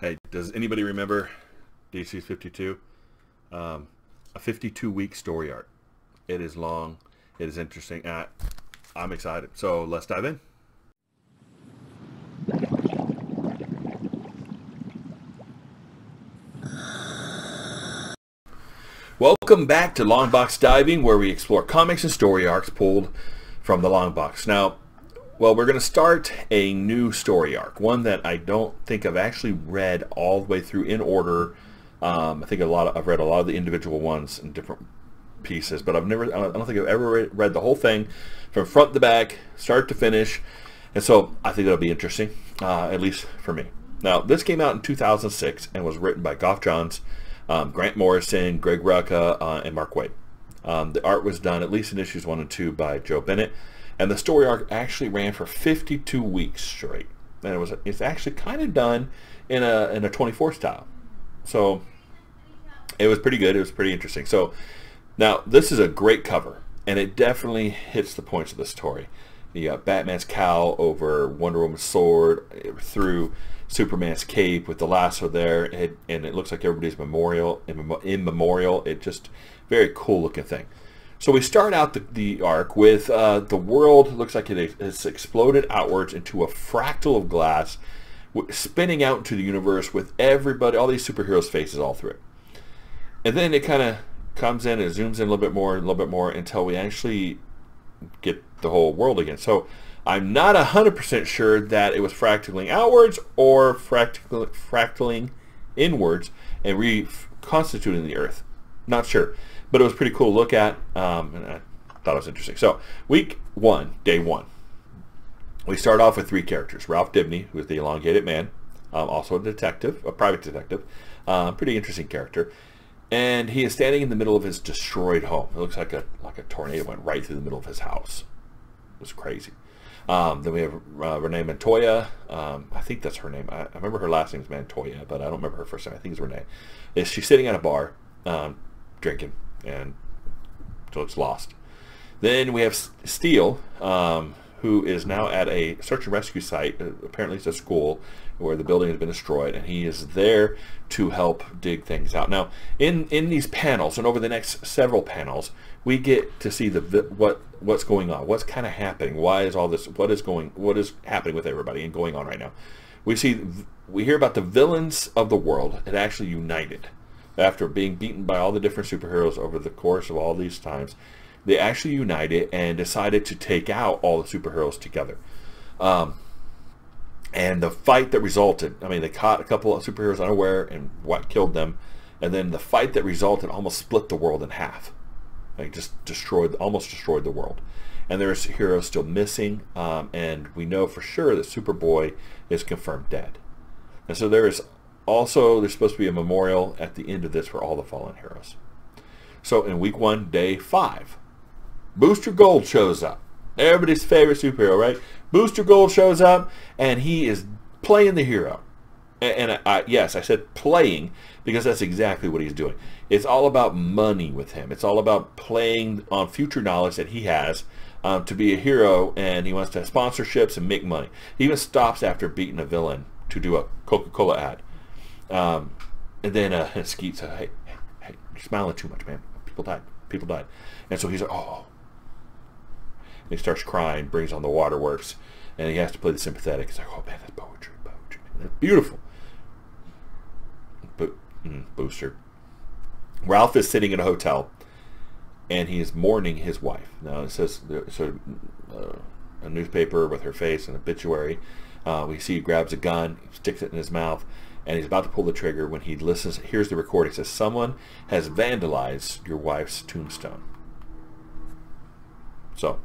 Hey, does anybody remember DC's 52? A 52-week story arc. It is long. It is interesting. I'm excited. So let's dive in. Welcome back to Longbox Diving, where we explore comics and story arcs pulled from the Longbox. Now, well, we're going to start a new story arc, one that I don't think I've actually read all the way through in order. I think I've read a lot of the individual ones in different pieces, but I don't think I've ever read the whole thing from front to back, start to finish, and so I think that'll be interesting, at least for me. Now, this came out in 2006 and was written by Geoff Johns, Grant Morrison, Greg Rucka, and Mark Waid. The art was done, at least in issues 1 and 2, by Joe Bennett, and the story arc actually ran for 52 weeks straight. And it's actually kind of done in a 24 style. So it was pretty good. It was pretty interesting. So now this is a great cover, and it definitely hits the points of the story. You got Batman's cowl over Wonder Woman's sword, through Superman's cape with the lasso there, and it looks like everybody's in memorial. It just very cool looking thing. So we start out the arc with the world looks like it's exploded outwards into a fractal of glass, spinning out into the universe with everybody, all these superheroes' faces all through it. And then it kind of comes in, it zooms in a little bit more until we actually get the whole world again. So I'm not 100% sure that it was fractaling outwards or fractaling inwards and reconstituting the Earth. Not sure. But it was pretty cool to look at, and I thought it was interesting. So, week 1, day 1. We start off with 3 characters. Ralph Dibny, who is the elongated man, also a detective, a private detective. Pretty interesting character. And he is standing in the middle of his destroyed home. It looks like a tornado went right through the middle of his house. It was crazy. Then we have Renee Montoya. I think that's her name. I remember her last name is Montoya, but I don't remember her first name. I think it's Renee. She's sitting at a bar, drinking, and so it's lost. Then we have Steele, who is now at a search and rescue site. Apparently it's a school where the building has been destroyed, and he is there to help dig things out. Now, in these panels, and over the next several panels, we get to see what's going on, what's kind of happening, why is all this, what is happening with everybody and going on right now. We hear about the villains of the world that actually united after being beaten by all the different superheroes over the course of all these times. They actually united and decided to take out all the superheroes together. And the fight that resulted, I mean, they caught a couple of superheroes unaware and killed them, and then the fight that resulted almost split the world in half. Like, just almost destroyed the world. And there's heroes still missing, and we know for sure that Superboy is confirmed dead. And so there's supposed to be a memorial at the end of this for all the fallen heroes. So in week 1, day 5, Booster Gold shows up. Everybody's favorite superhero, right? Booster Gold shows up, and he is playing the hero. And yes, I said playing because that's exactly what he's doing. It's all about money with him. It's all about playing on future knowledge that he has to be a hero, and he wants to have sponsorships and make money. He even stops after beating a villain to do a Coca-Cola ad. And then Skeet said, hey, you're smiling too much, man. People died. And so he's like, oh. And he starts crying, brings on the waterworks, and he has to play the sympathetic. He's like, oh man, that's poetry. That's beautiful. But Booster. Ralph is sitting in a hotel, and he is mourning his wife. Now it says a newspaper with her face, an obituary. We see he grabs a gun, sticks it in his mouth, and he's about to pull the trigger when he hears the recording. It says, someone has vandalized your wife's tombstone. So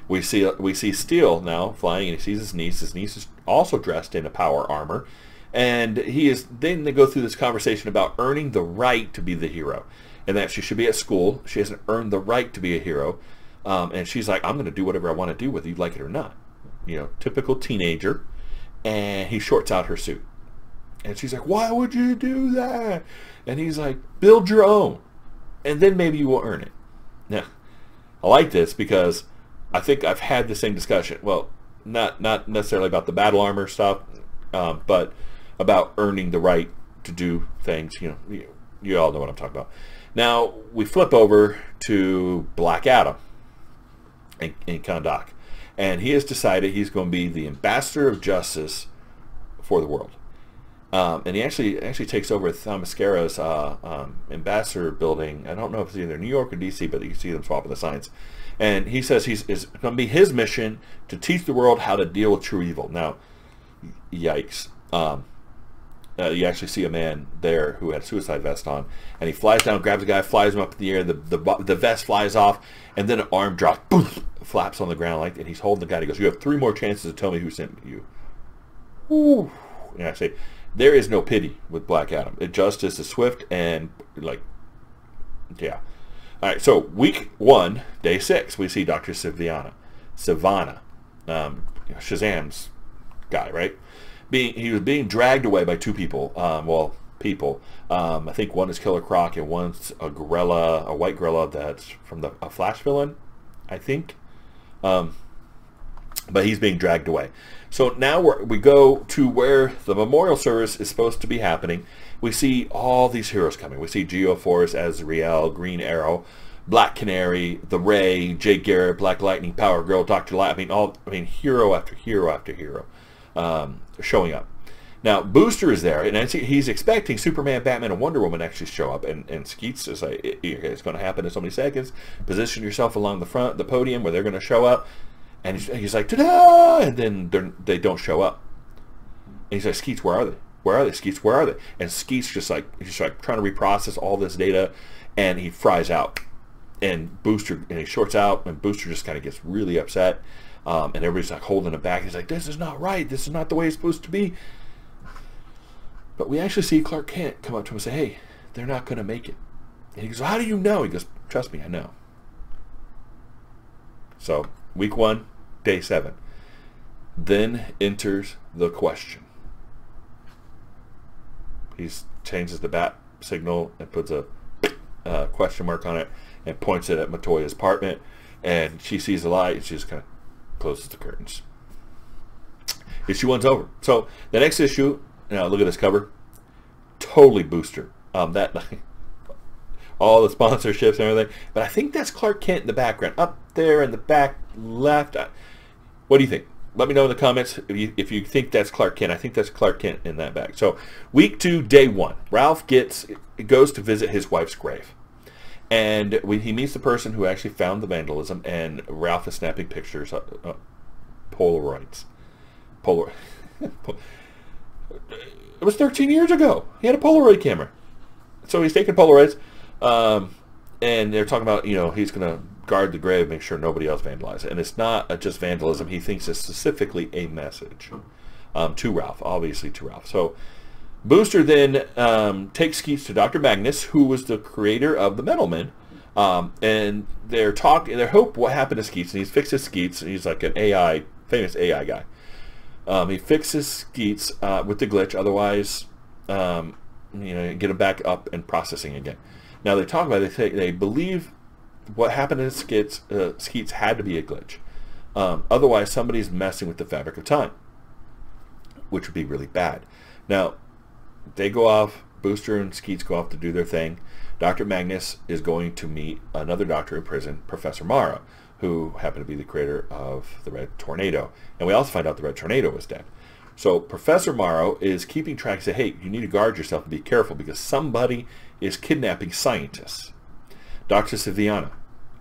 we see Steele now flying, and he sees his niece. His niece is also dressed in a power armor, and then they go through this conversation about earning the right to be the hero, and that she should be at school. She hasn't earned the right to be a hero, and she's like, I'm going to do whatever I want to do, whether you like it or not. Typical teenager. And he shorts out her suit. And she's like, why would you do that? And he's like, build your own, and then maybe you will earn it. Now, I like this because I think I've had the same discussion. Well, not necessarily about the battle armor stuff, but about earning the right to do things. You all know what I'm talking about. Now we flip over to Black Adam in Kahndaq, and he has decided he's going to be the ambassador of justice for the world. And he actually takes over Themyscira's ambassador building. I don't know if it's either New York or D.C., but you can see them swapping the signs. And he says it's going to be his mission to teach the world how to deal with true evil. Now, yikes. You actually see a man there who had a suicide vest on, and he flies down, grabs a guy, flies him up in the air. The vest flies off, and then an arm drops, poof, flaps on the ground, and he's holding the guy. And he goes, "You have 3 more chances to tell me who sent you." Woo. And I say, there is no pity with Black Adam. Justice is swift and yeah. All right, so week 1, day 6, we see Dr. Sivana, Shazam's guy, right? He was being dragged away by 2 people. I think one is Killer Croc and one's a white gorilla that's from a Flash villain, I think. But he's being dragged away. So now we go to where the memorial service is supposed to be happening. We see all these heroes coming. We see Geo-Force, Azrael, Green Arrow, Black Canary, The Ray, Jake Garrett, Black Lightning, Power Girl, Dr. Light. Hero after hero after hero showing up. Now Booster is there, and he's expecting Superman, Batman, and Wonder Woman to actually show up. And Skeets is like, it's going to happen in so many seconds. Position yourself along the podium where they're going to show up. And he's like, ta-da! And then they don't show up. And he's like, Skeets, where are they? Where are they? Skeets, where are they? And Skeets he's trying to reprocess all this data, and he fries out. And he shorts out, and Booster just kind of gets really upset. And everybody's like holding him back. He's like, this is not right. This is not the way it's supposed to be. But we actually see Clark Kent come up to him and say, hey, they're not going to make it. And he goes, how do you know? He goes, trust me, I know. So week 1, day 7. Then enters the question. He changes the bat signal and puts a question mark on it and points it at Montoya's apartment. And she sees the light and she just kind of closes the curtains. Issue 1's over. So the next issue, now look at this cover. Totally Booster. All the sponsorships and everything. But I think that's Clark Kent in the background. Up there in the back left. What do you think? Let me know in the comments if you think that's Clark Kent. I think that's Clark Kent in that back. So week 2, day 1. Ralph goes to visit his wife's grave. And he meets the person who actually found the vandalism. And Ralph is snapping pictures. Polaroids. It was 13 years ago. He had a Polaroid camera. So he's taking Polaroids. And they're talking about, he's going to guard the grave, make sure nobody else vandalizes it. And it's not just vandalism. He thinks it's specifically a message to Ralph, obviously to Ralph. So Booster then takes Skeets to Dr. Magnus, who was the creator of the Metal Men. And they're hope what happened to Skeets. And he fixes Skeets. And he's like an famous AI guy. He fixes Skeets with the glitch. Otherwise, get him back up and processing again. Now they talk about it. They believe what happened to Skeets had to be a glitch. Otherwise, somebody's messing with the fabric of time, which would be really bad. Now, they go off. Booster and Skeets go off to do their thing. Dr. Magnus is going to meet another doctor in prison, Professor Morrow, who happened to be the creator of the Red Tornado. And we also find out the Red Tornado was dead. So Professor Morrow is keeping track and say, hey, you need to guard yourself and be careful because somebody is kidnapping scientists. Dr. Sivana,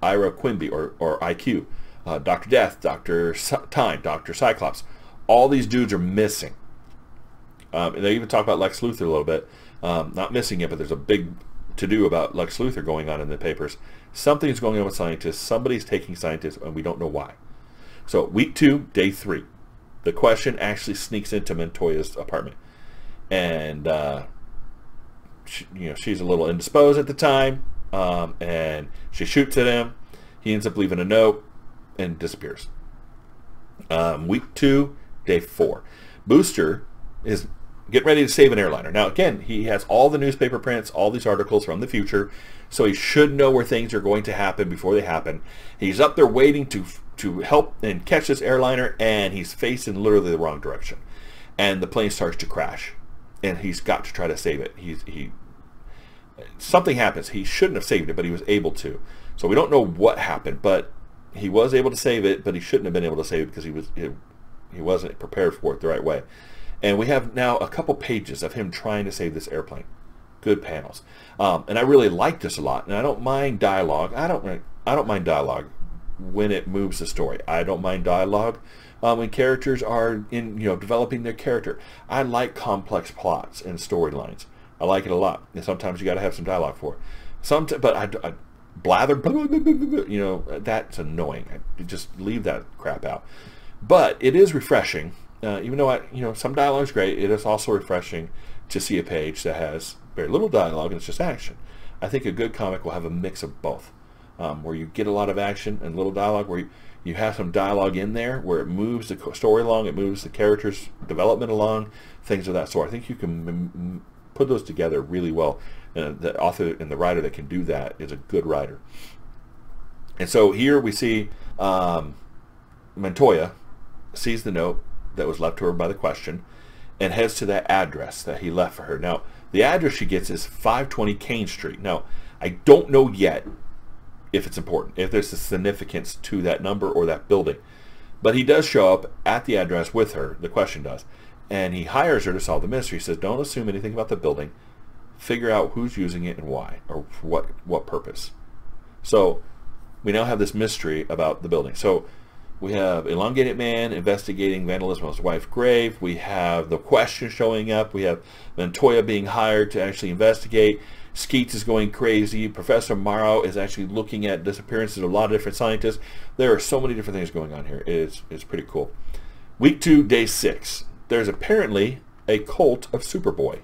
Ira Quimby, or IQ, Dr. Death, Dr. Time, Dr. Cyclops. All these dudes are missing. And they even talk about Lex Luthor a little bit. Not missing yet, but there's a big to-do about Lex Luthor going on in the papers. Something's going on with scientists. Somebody's taking scientists, and we don't know why. So week 2, day 3. The question actually sneaks into Montoya's apartment. And, she's a little indisposed at the time. And she shoots at him. He ends up leaving a note and disappears. Week 2, day 4. Booster is getting ready to save an airliner. Now, again, he has all the newspaper prints, all these articles from the future, so he should know where things are going to happen before they happen. He's up there waiting to help and catch this airliner, and he's facing literally the wrong direction. And the plane starts to crash. and he's got to try to save it. Something happens. He shouldn't have saved it, but he was able to. So we don't know what happened, but he was able to save it, but he shouldn't have been able to save it because he wasn't prepared for it the right way. And we have now a couple pages of him trying to save this airplane. Good panels, and I really like this a lot. And I don't mind dialogue. I don't mind dialogue when it moves the story. I don't mind dialogue when characters are developing their character. I like complex plots and storylines. I like it a lot. And sometimes you got to have some dialogue for it. But I blather, that's annoying. Just leave that crap out. But it is refreshing, even though some dialogue is great. It is also refreshing to see a page that has very little dialogue and it's just action. I think a good comic will have a mix of both, where you get a lot of action and little dialogue, where you have some dialogue in there where it moves the story along, it moves the character's development along, things of that sort. I think you can put those together really well. And the author and the writer that can do that is a good writer. And so here we see Montoya sees the note that was left to her by the question and heads to that address that he left for her. Now, the address she gets is 520 Kane Street. Now, I don't know yet if it's important, if there's a significance to that number or that building. But he does show up at the address with her, the question does, and he hires her to solve the mystery. He says, don't assume anything about the building. Figure out who's using it and why, or for what purpose. So we now have this mystery about the building. So we have Elongated Man investigating vandalism on his wife's grave. We have the question showing up. We have Montoya being hired to actually investigate. Skeets is going crazy. Professor Morrow is actually looking at disappearances of a lot of different scientists. There are so many different things going on here. It's pretty cool. Week 2, day 6. There's apparently a cult of Superboy.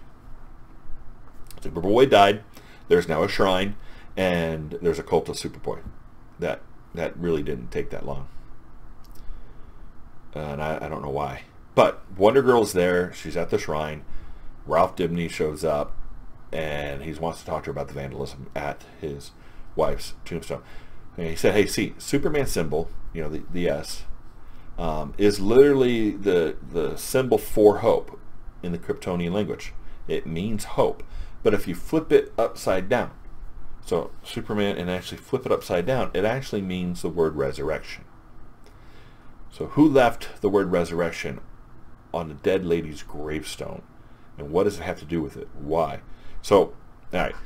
Superboy died. There's now a shrine, and there's a cult of Superboy. That really didn't take that long. And I don't know why. But Wonder Girl's there. She's at the shrine. Ralph Dibny shows up, and he wants to talk to her about the vandalism at his wife's tombstone. And he said, hey, see, Superman symbol, the S, is literally the symbol for hope in the Kryptonian language. It means hope. But if you flip it upside down, so Superman, and actually flip it upside down, it actually means the word resurrection. So who left the word resurrection on the dead lady's gravestone? And what does it have to do with it? Why? So, all right,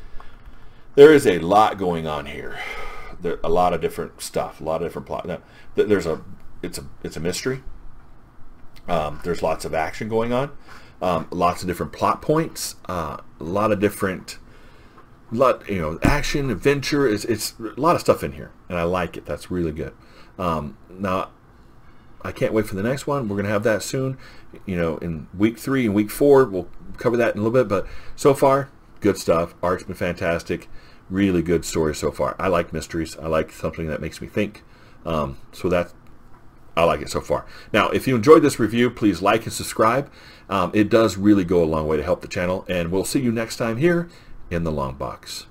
there is a lot going on here. A lot of different stuff, a lot of different plot. Now, it's a mystery. There's lots of action going on. Lots of different plot points. A lot of different, action, adventure. It's a lot of stuff in here, and I like it. That's really good. Now, I can't wait for the next one. We're going to have that soon. In week 3 and week 4, we'll cover that in a little bit. But so far, good stuff. Art's been fantastic. Really good story so far. I like mysteries. I like something that makes me think. I like it so far. Now, if you enjoyed this review, please like and subscribe. It does really go a long way to help the channel. And we'll see you next time here in the Long Box.